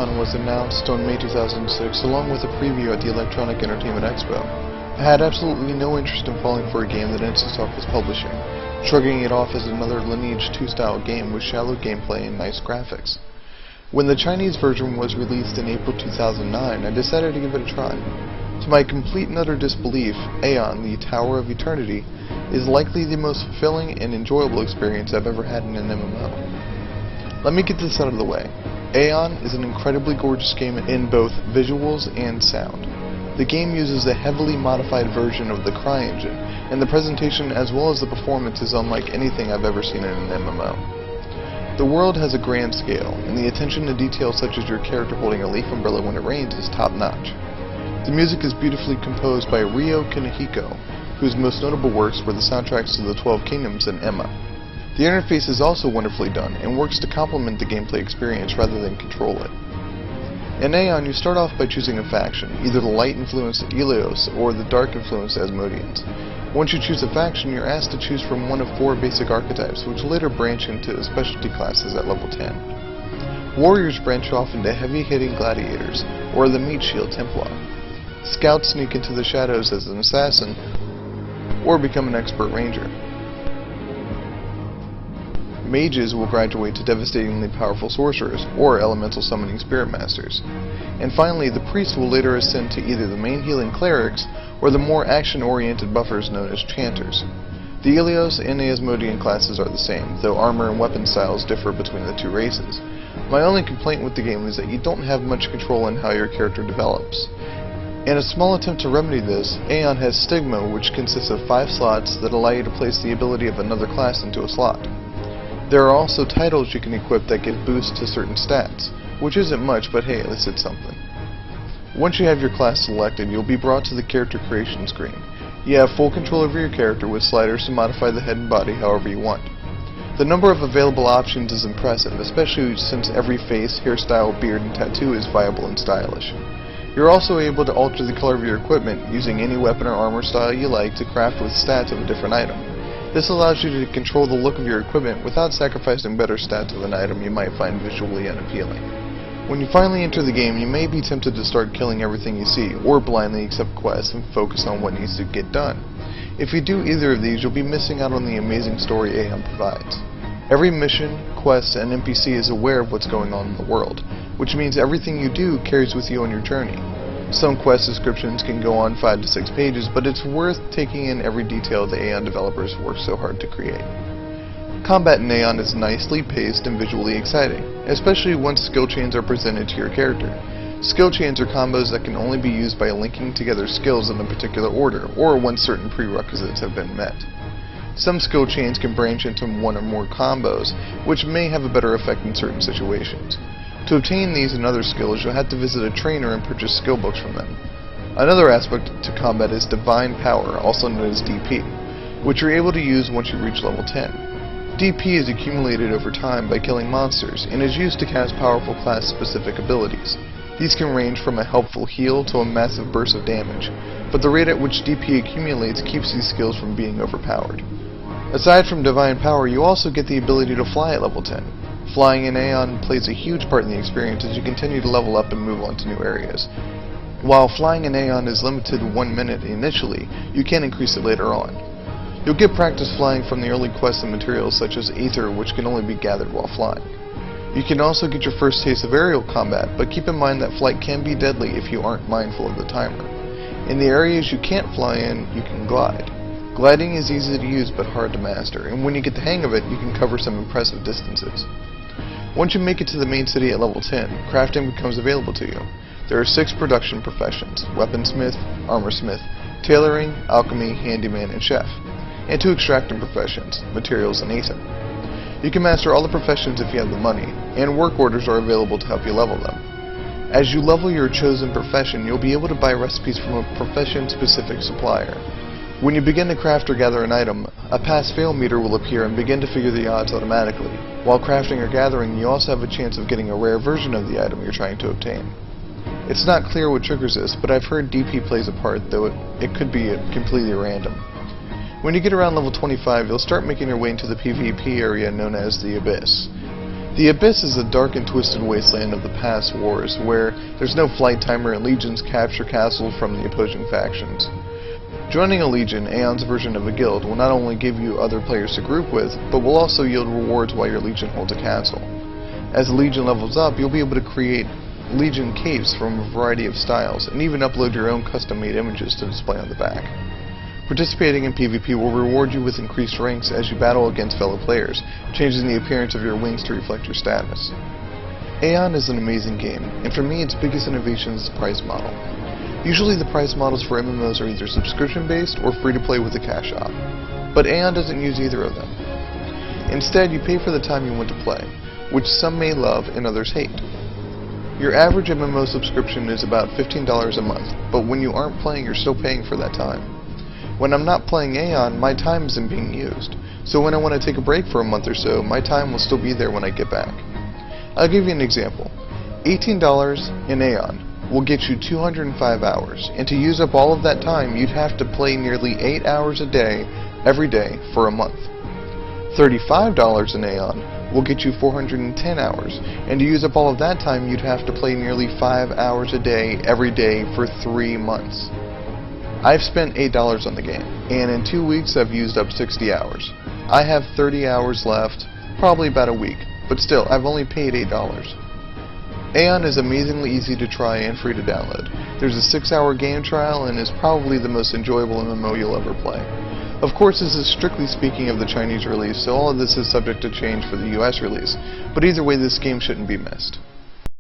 AION was announced on May 2006 along with a preview at the Electronic Entertainment Expo. I had absolutely no interest in falling for a game that NCSoft was publishing, shrugging it off as another Lineage 2 style game with shallow gameplay and nice graphics. When the Chinese version was released in April 2009, I decided to give it a try. To my complete and utter disbelief, AION, the Tower of Eternity, is likely the most fulfilling and enjoyable experience I've ever had in an MMO. Let me get this out of the way. AION is an incredibly gorgeous game in both visuals and sound. The game uses a heavily modified version of the CryEngine, and the presentation as well as the performance is unlike anything I've ever seen in an MMO. The world has a grand scale, and the attention to detail such as your character holding a leaf umbrella when it rains is top-notch. The music is beautifully composed by Ryo Kanehiko, whose most notable works were the soundtracks to the 12 Kingdoms and Emma. The interface is also wonderfully done, and works to complement the gameplay experience rather than control it. In AION, you start off by choosing a faction, either the light-influenced Ilios or the dark-influenced Asmodeans. Once you choose a faction, you're asked to choose from one of 4 basic archetypes, which later branch into specialty classes at level 10. Warriors branch off into heavy-hitting gladiators, or the Meat Shield Templar. Scouts sneak into the shadows as an assassin, or become an expert ranger. Mages will graduate to devastatingly powerful sorcerers, or elemental summoning spirit masters. And finally, the priests will later ascend to either the main healing clerics, or the more action-oriented buffers known as chanters. The Ilios and the Asmodean classes are the same, though armor and weapon styles differ between the 2 races. My only complaint with the game is that you don't have much control in how your character develops. In a small attempt to remedy this, AION has Stigma, which consists of 5 slots that allow you to place the ability of another class into a slot. There are also titles you can equip that give boosts to certain stats, which isn't much, but hey, at least it's something. Once you have your class selected, you'll be brought to the character creation screen. You have full control over your character with sliders to modify the head and body however you want. The number of available options is impressive, especially since every face, hairstyle, beard, and tattoo is viable and stylish. You're also able to alter the color of your equipment using any weapon or armor style you like to craft with stats of a different item. This allows you to control the look of your equipment without sacrificing better stats of an item you might find visually unappealing. When you finally enter the game, you may be tempted to start killing everything you see, or blindly accept quests and focus on what needs to get done. If you do either of these, you'll be missing out on the amazing story AION provides. Every mission, quest, and NPC is aware of what's going on in the world, which means everything you do carries with you on your journey. Some quest descriptions can go on 5 to 6 pages, but it's worth taking in every detail the AION developers worked so hard to create. Combat in AION is nicely paced and visually exciting, especially once skill chains are presented to your character. Skill chains are combos that can only be used by linking together skills in a particular order, or once certain prerequisites have been met. Some skill chains can branch into 1 or more combos, which may have a better effect in certain situations. To obtain these and other skills, you'll have to visit a trainer and purchase skill books from them. Another aspect to combat is Divine Power, also known as DP, which you're able to use once you reach level 10. DP is accumulated over time by killing monsters, and is used to cast powerful class-specific abilities. These can range from a helpful heal to a massive burst of damage, but the rate at which DP accumulates keeps these skills from being overpowered. Aside from Divine Power, you also get the ability to fly at level 10. Flying in AION plays a huge part in the experience as you continue to level up and move on to new areas. While flying in AION is limited to 1 minute initially, you can increase it later on. You'll get practice flying from the early quests and materials such as Aether, which can only be gathered while flying. You can also get your first taste of aerial combat, but keep in mind that flight can be deadly if you aren't mindful of the timer. In the areas you can't fly in, you can glide. Gliding is easy to use but hard to master, and when you get the hang of it, you can cover some impressive distances. Once you make it to the main city at level 10, crafting becomes available to you. There are 6 production professions: weaponsmith, armorsmith, tailoring, alchemy, handyman, and chef, and 2 extracting professions, materials and Aether. You can master all the professions if you have the money, and work orders are available to help you level them. As you level your chosen profession, you'll be able to buy recipes from a profession-specific supplier. When you begin to craft or gather an item, a pass-fail meter will appear and begin to figure the odds automatically. While crafting or gathering, you also have a chance of getting a rare version of the item you're trying to obtain. It's not clear what triggers this, but I've heard DP plays a part, though it could be completely random. When you get around level 25, you'll start making your way into the PvP area known as the Abyss. The Abyss is a dark and twisted wasteland of the past wars, where there's no flight timer and legions capture castles from the opposing factions. Joining a legion, AION's version of a guild, will not only give you other players to group with, but will also yield rewards while your legion holds a castle. As the legion levels up, you'll be able to create legion capes from a variety of styles, and even upload your own custom-made images to display on the back. Participating in PvP will reward you with increased ranks as you battle against fellow players, changing the appearance of your wings to reflect your status. AION is an amazing game, and for me its biggest innovation is the price model. Usually the price models for MMOs are either subscription-based or free-to-play with a cash shop, but AION doesn't use either of them. Instead, you pay for the time you want to play, which some may love and others hate. Your average MMO subscription is about $15 a month, but when you aren't playing, you're still paying for that time. When I'm not playing AION, my time isn't being used, so when I want to take a break for a month or so, my time will still be there when I get back. I'll give you an example. $18 in AION will get you 205 hours, and to use up all of that time, you'd have to play nearly 8 hours a day, every day, for a month. $35 in AION will get you 410 hours, and to use up all of that time, you'd have to play nearly 5 hours a day, every day, for 3 months. I've spent $8 on the game, and in 2 weeks I've used up 60 hours. I have 30 hours left, probably about a week, but still, I've only paid $8. AION is amazingly easy to try and free to download. There's a 6-hour game trial and is probably the most enjoyable MMO you'll ever play. Of course, this is strictly speaking of the Chinese release, so all of this is subject to change for the US release, but either way this game shouldn't be missed.